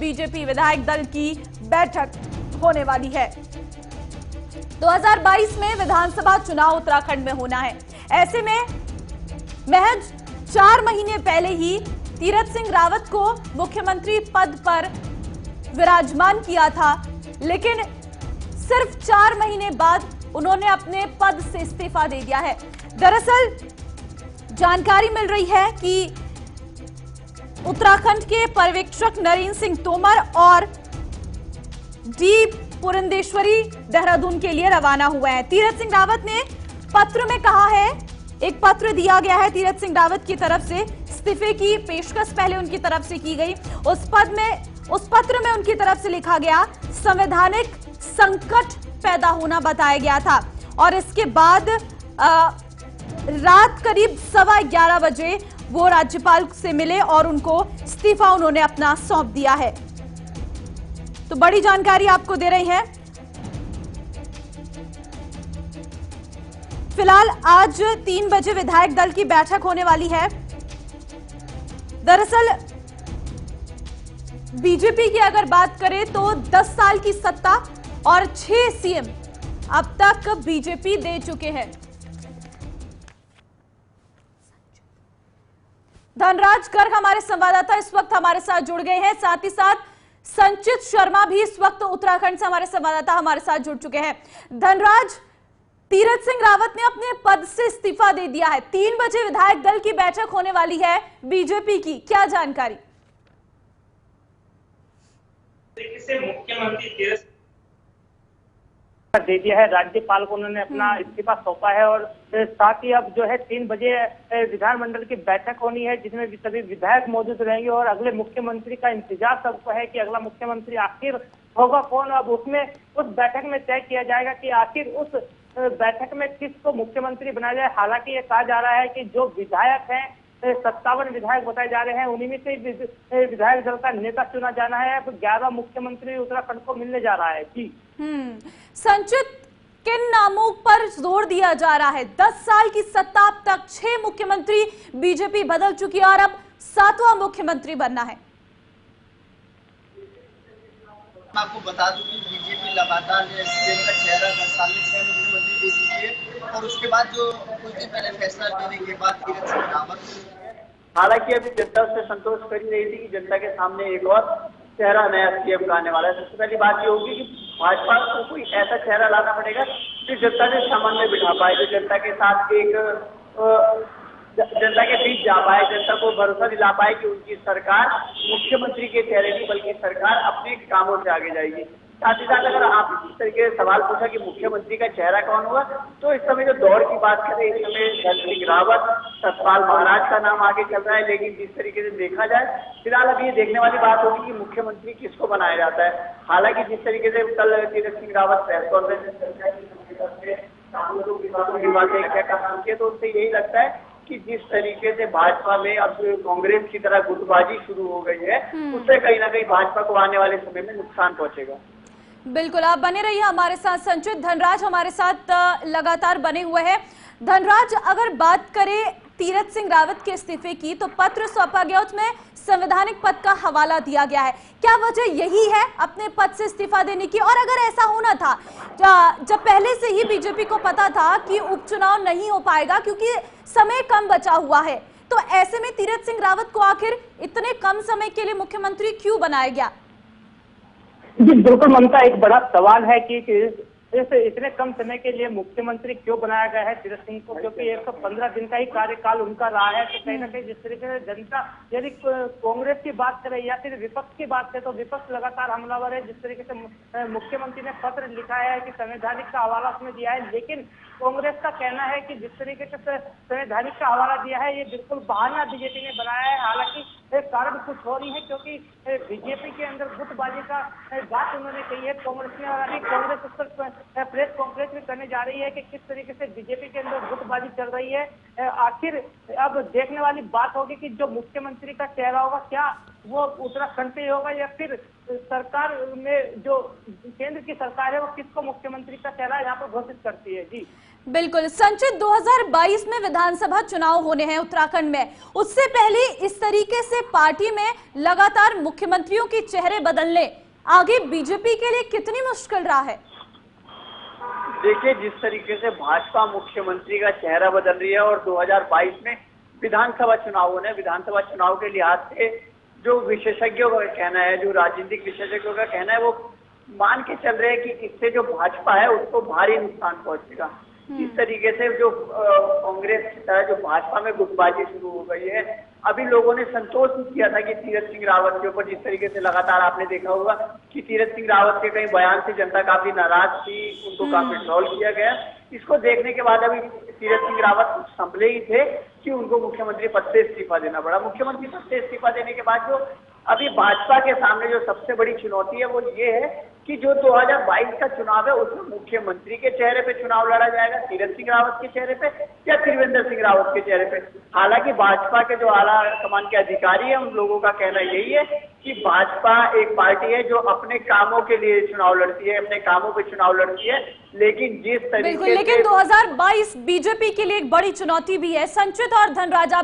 BJP विधायक दल की बैठक होने वाली है। 2022 में विधानसभा चुनाव उत्तराखंड में होना है। ऐसे में महज 4 महीने पहले ही तीरथ सिंह रावत को मुख्यमंत्री पद पर विराजमान किया था, लेकिन सिर्फ 4 महीने बाद उन्होंने अपने पद से इस्तीफा दे दिया है। दरअसल जानकारी मिल रही है कि उत्तराखंड के पर्यवेक्षक नरेंद्र सिंह तोमर और डी पुरंदेश्वरी देहरादून के लिए रवाना हुए हैं। तीरथ सिंह रावत ने पत्र में कहा है, एक पत्र दिया गया है तीरथ सिंह रावत की तरफ से, इस्तीफे की पेशकश पहले उनकी तरफ से की गई। उस पत्र में उनकी तरफ से लिखा गया संवैधानिक संकट पैदा होना बताया गया था और इसके बाद रात करीब 11:15 बजे वो राज्यपाल से मिले और उनको इस्तीफा उन्होंने अपना सौंप दिया है। तो बड़ी जानकारी आपको दे रही है। फिलहाल आज 3 बजे विधायक दल की बैठक होने वाली है। दरअसल बीजेपी की अगर बात करें तो 10 साल की सत्ता और 6 सीएम अब तक बीजेपी दे चुके हैं। धनराज गर्ग हमारे संवाददाता इस वक्त हमारे साथ जुड़ गए हैं, साथ ही साथ संचित शर्मा भी इस वक्त उत्तराखंड से हमारे संवाददाता हमारे साथ जुड़ चुके हैं। धनराज, तीरथ सिंह रावत ने अपने पद से इस्तीफा दे दिया है। 3 बजे विधायक दल की बैठक होने वाली है बीजेपी की, क्या जानकारी? मुख्यमंत्री तीरथ दे दिया है, राज्यपाल को उन्होंने अपना इस्तीफा सौंपा है और साथ ही अब जो है 3 बजे विधानमंडल की बैठक होनी है जिसमें भी सभी विधायक मौजूद रहेंगे और अगले मुख्यमंत्री का इंतजार सबको है कि अगला मुख्यमंत्री आखिर होगा कौन। अब उसमें उस बैठक में तय किया जाएगा कि आखिर उस बैठक में किसको मुख्यमंत्री बनाया जाए। हालांकि ये कहा जा रहा है कि जो विधायक हैं 57 विधायक बताए जा रहे हैं, उन्हीं में से विधायक दल का नेता चुना जाना है। अब 11 मुख्यमंत्री उत्तराखंड को मिलने जा रहा है। जी संचित, किन नामों पर जोर दिया जा रहा है? 10 साल की सत्ता, अब तक 6 मुख्यमंत्री बीजेपी बदल चुकी है और अब 7वां मुख्यमंत्री बनना है। मैं आपको बता दूं कि बीजेपी लगातार स्टेट का चेहरा 10 साल में 6 मुख्यमंत्री दे चुकी है और उसके बाद जो कुछ दिन पहले फैसला लेने के बाद तीरथ सिंह रावत, हालांकि अभी जनता उससे संतोष कर ही रही थी कि जनता के सामने एक और चेहरा नया सीएम का आने वाला है। सबसे पहली बात ये होगी कि भाजपा को कोई ऐसा चेहरा लाना पड़ेगा जो जनता के सामने में बिठा पाए, जो जनता के साथ एक जनता के बीच जा पाए, जनता को भरोसा दिला पाए कि उनकी सरकार मुख्यमंत्री के चेहरे नहीं बल्कि सरकार अपने कामों से आगे जाएगी। साथ ही साथ अगर आप इस तरीके से सवाल पूछा कि मुख्यमंत्री का चेहरा कौन होगा, तो इस समय जो दौर की बात करें, इस समय धन सिंह रावत, सतपाल महाराज का नाम आगे चल रहा है। लेकिन जिस तरीके से देखा जाए, फिलहाल अभी ये देखने वाली बात होगी कि मुख्यमंत्री किसको बनाया जाता है। हालांकि जिस तरीके से कल तीरथ सिंह रावत प्रेस कॉन्फ्रेंस तो उससे यही लगता है कि जिस तरीके से भाजपा में अब कांग्रेस की तरह गुटबाजी शुरू हो गई है, उससे कहीं ना कहीं भाजपा को आने वाले समय में नुकसान पहुंचेगा। बिल्कुल, आप बने रहिए हमारे साथ। संचित, धनराज हमारे साथ लगातार बने हुए हैं। धनराज, अगर बात करें तीरथ सिंह रावत के इस्तीफे की, तो पत्र सौंपा गया, उसमें संवैधानिक पद का हवाला दिया गया है। क्या वजह यही है अपने पद से इस्तीफा देने की? और अगर ऐसा होना था, जब पहले से ही बीजेपी को पता था कि उपचुनाव नहीं हो पाएगा क्योंकि समय कम बचा हुआ है, तो ऐसे में तीरथ सिंह रावत को आखिर इतने कम समय के लिए मुख्यमंत्री क्यों बनाया गया? जी बिल्कुल ममता, एक बड़ा सवाल है कि इतने कम समय के लिए मुख्यमंत्री क्यों बनाया गया है तीरथ सिंह को, क्योंकि 115 दिन का ही कार्यकाल उनका रहा है। तो कहीं ना कहीं जिस तरीके से जनता, यदि कांग्रेस की बात करें या फिर विपक्ष की बात करें, तो विपक्ष लगातार हमलावर है। जिस तरीके से मुख्यमंत्री ने पत्र लिखा है कि संवैधानिक का हवाला उसमें दिया है, लेकिन कांग्रेस का कहना है कि जिस तरीके से संवैधानिक का हवाला दिया है, ये बिल्कुल बहाना बीजेपी ने बनाया है। हालांकि कारण कुछ और ही है, क्योंकि बीजेपी के अंदर गुटबाजी का बात उन्होंने कही है कांग्रेस ने, और अभी कांग्रेस उस पर प्रेस कॉन्फ्रेंस भी करने जा रही है कि किस तरीके से बीजेपी के अंदर गुटबाजी चल रही है। आखिर अब देखने वाली बात होगी कि जो मुख्यमंत्री का चेहरा होगा, क्या वो उत्तराखंड से होगा या फिर सरकार में जो केंद्र की सरकार है वो किसको मुख्यमंत्री का चेहरा यहाँ पर घोषित करती है। जी बिल्कुल संचित, 2022 में विधानसभा चुनाव होने हैं उत्तराखंड में। उससे पहले इस तरीके से पार्टी में लगातार मुख्यमंत्रियों के चेहरे बदलने आगे बीजेपी के लिए कितनी मुश्किल रहा है? देखिए, जिस तरीके से भाजपा मुख्यमंत्री का चेहरा बदल रही है और 2022 में विधानसभा चुनाव होने, विधानसभा चुनाव के लिहाज से जो विशेषज्ञों का कहना है, जो राजनीतिक विशेषज्ञों का कहना है, वो मान के चल रहे हैं कि इससे जो भाजपा है उसको भारी नुकसान पहुंचेगा। इस तरीके से जो कांग्रेस जो भाजपा में गुटबाजी शुरू हो गई है, अभी लोगों ने संतोष किया था कि तीरथ सिंह रावत के ऊपर जिस तरीके से लगातार आपने देखा होगा कि तीरथ सिंह रावत के कई बयान से जनता काफी नाराज थी, उनको काफी ट्रोल किया गया। इसको देखने के बाद अभी तीरथ सिंह रावत संभले ही थे कि उनको मुख्यमंत्री पद से इस्तीफा देना पड़ा। मुख्यमंत्री पद से इस्तीफा देने के बाद जो अभी भाजपा के सामने जो सबसे बड़ी चुनौती है वो ये है कि जो 2022 का चुनाव है उसमें मुख्यमंत्री के चेहरे पे चुनाव लड़ा जाएगा, तीरथ सिंह रावत के चेहरे पे या त्रिवेंद्र सिंह रावत के चेहरे पे। हालांकि भाजपा के जो आला कमान के अधिकारी हैं उन लोगों का कहना यही है कि भाजपा एक पार्टी है जो अपने कामों के लिए चुनाव लड़ती है, अपने कामों पे चुनाव लड़ती है, लेकिन जिस तरीके लेकिन 2022 बीजेपी के लिए एक बड़ी चुनौती भी है। संचित और धनराज